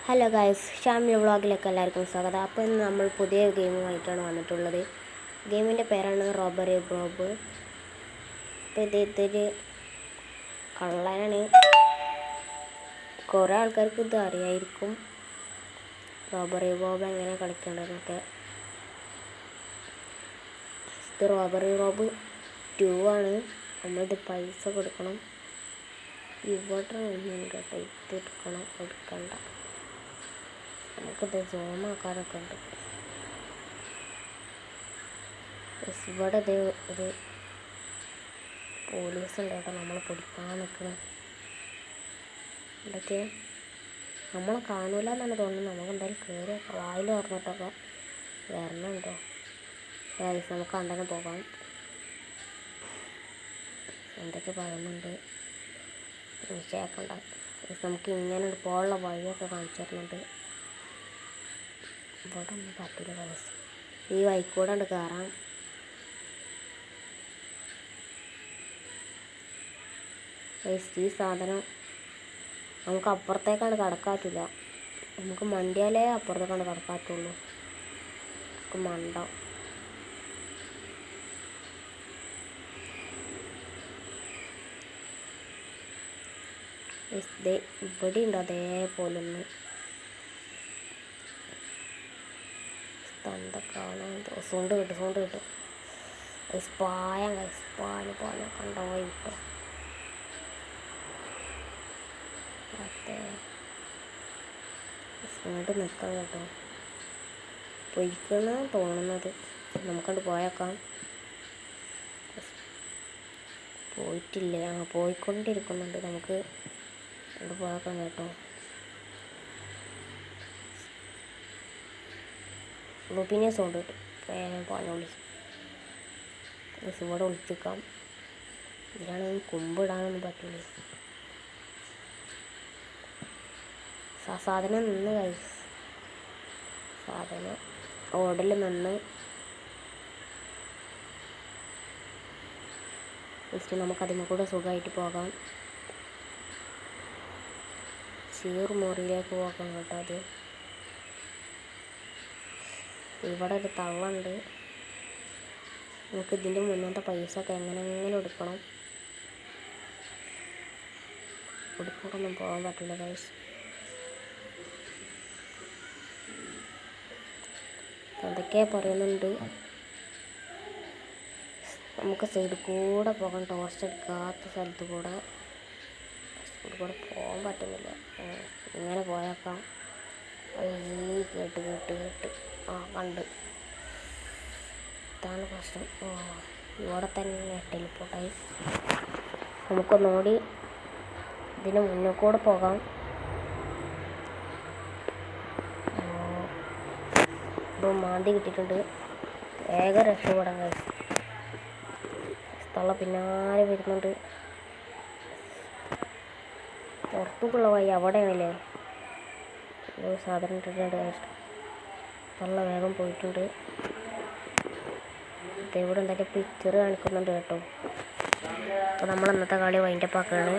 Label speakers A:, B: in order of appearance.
A: Hello guys, Shamil വ്ളോഗിലേക്ക് എല്ലാവർക്കും സ്വാഗതം. അപ്പോൾ ഇന്ന് നമ്മൾ പുതിയ ഗെയിമുമായിട്ടാണ് വന്നിട്ടുള്ളത്. ഗെയിമിൻ്റെ പേരാണ് റോബറി ബോബ്. അപ്പോൾ ഇതൊരു കള്ളനാണ്. കുറേ ആൾക്കാർക്ക് ഇത് അറിയായിരിക്കും, റോബറി ബോബ് എങ്ങനെ കളിക്കേണ്ടതെന്നൊക്കെ. ഇത് റോബറി ബോബ് 2 ആണ്. നമ്മളിത് പൈസ കൊടുക്കണം. ഇവിടെ ഒന്നും കേട്ടോ, ഇത് എടുക്കണ്ട. നമുക്കിത് സോമാക്കാനൊക്കെ ഉണ്ട്. ഇവിടെ ഒരു പോലീസ് ഉണ്ട് കേട്ടോ, നമ്മളെ പിടിക്കാൻ നിൽക്കണം. ഇതൊക്കെ നമ്മളെ കാണൂല എന്നാണ് തോന്നുന്നത്. നമുക്ക് എന്തായാലും കയറി വായിൽ തുറന്നിട്ടൊക്കെ വരണുണ്ടോ ഗൈസ്, നമുക്ക് അങ്ങനെ പോകാം. എന്തൊക്കെ പറയുന്നുണ്ട് വിഷയക്കണ്ട. നമുക്ക് ഇങ്ങനെ പോകാനുള്ള വഴിയൊക്കെ കാണിച്ചു തരുന്നുണ്ട്. ഇവിടെ ഒന്നും പറ്റില്ല ഗൈസ്, ഈ വഴിക്കൂടെ ഉണ്ട് കയറാം. ഗൈസ്, ഈ സാധനം നമുക്ക് അപ്പുറത്തേക്കാണ് കടക്കാറ്റില്ല. നമുക്ക് മണ്ടിയാലേ അപ്പുറത്തേക്കാണ് കടക്കാറ്റുള്ളൂ. നമുക്ക് മണ്ട ഇവിടെ ഉണ്ട് അതേപോലെ ഒന്ന് എന്തൊക്കെയാണ്. സൗണ്ട് കിട്ടും. പായം കണ്ടുപോയി കിട്ടും. അതെ, ഇങ്ങോട്ട് നിൽക്കാം കേട്ടോ. പൊയ്ക്കുന്ന തോന്നുന്നത്. നമുക്കണ്ട് പോയേക്കാം. പോയിട്ടില്ലേ? പോയിക്കൊണ്ടിരിക്കുന്നുണ്ട്. നമുക്ക് അത് പോയേക്കാം കേട്ടോ. പിന്നെ സൗണ്ട് കിട്ടും. പാഞ്ഞോളി ഇവിടെ ഒളിച്ചിക്കാം. ഇതിലാണ് കുമ്പിടാനൊന്നും പറ്റൂലേ. സാധനം നിന്ന് ഗൈസ്, സാധനം റോഡിൽ നിന്ന് ജസ്റ്റ് നമുക്ക് അതിന് കൂടെ സുഖമായിട്ട് പോകാം. മുറിയിലേക്ക് പോകാം കേട്ടോ. അത് ഇവിടെ ഒരു തള്ളുണ്ട്. നമുക്ക് ഇതിൻ്റെ മുന്നത്തെ പൈസ ഒക്കെ എങ്ങനെ എടുക്കണം. ഒന്നും പോകാൻ പറ്റില്ല ഗൈസ്. എന്തൊക്കെ പറയുന്നുണ്ട്. നമുക്ക് സൈഡിൽ കൂടെ പോകാൻ ടോർച്ച് എടുക്കാത്ത സ്ഥലത്ത് കൂടെ പോകാൻ പറ്റുന്നില്ല. ഇങ്ങനെ പോയേക്കാം. കേട്ട് കണ്ട്. ഇതാണ് പ്രശ്നം. ഇവിടെ തന്നെ ടെലിപ്പോർട്ടായി. നമുക്കൊന്നുകൂടി ഇതിന് മുന്നിൽ കൂടെ പോകാം. ഇത് മാന്തി കിട്ടിയിട്ടുണ്ട്. വേഗം രക്ഷപ്പെടാൻ കഴിയും. സ്ഥലം പിന്നാലെ വരുന്നുണ്ട്. പുറത്തേക്കുള്ള വഴി അവിടെയാണല്ലേ. സാധനം ഇട്ടിട്ടുണ്ട്. നല്ല വേഗം പോയിട്ടുണ്ട്. ഇവിടെ എന്തൊക്കെ പിക്ചർ കാണിക്കുന്നുണ്ട് കേട്ടോ. അപ്പോൾ നമ്മൾ ഇന്നത്തെ കളി വൈൻഡപ്പ് ആക്കുകയാണ്.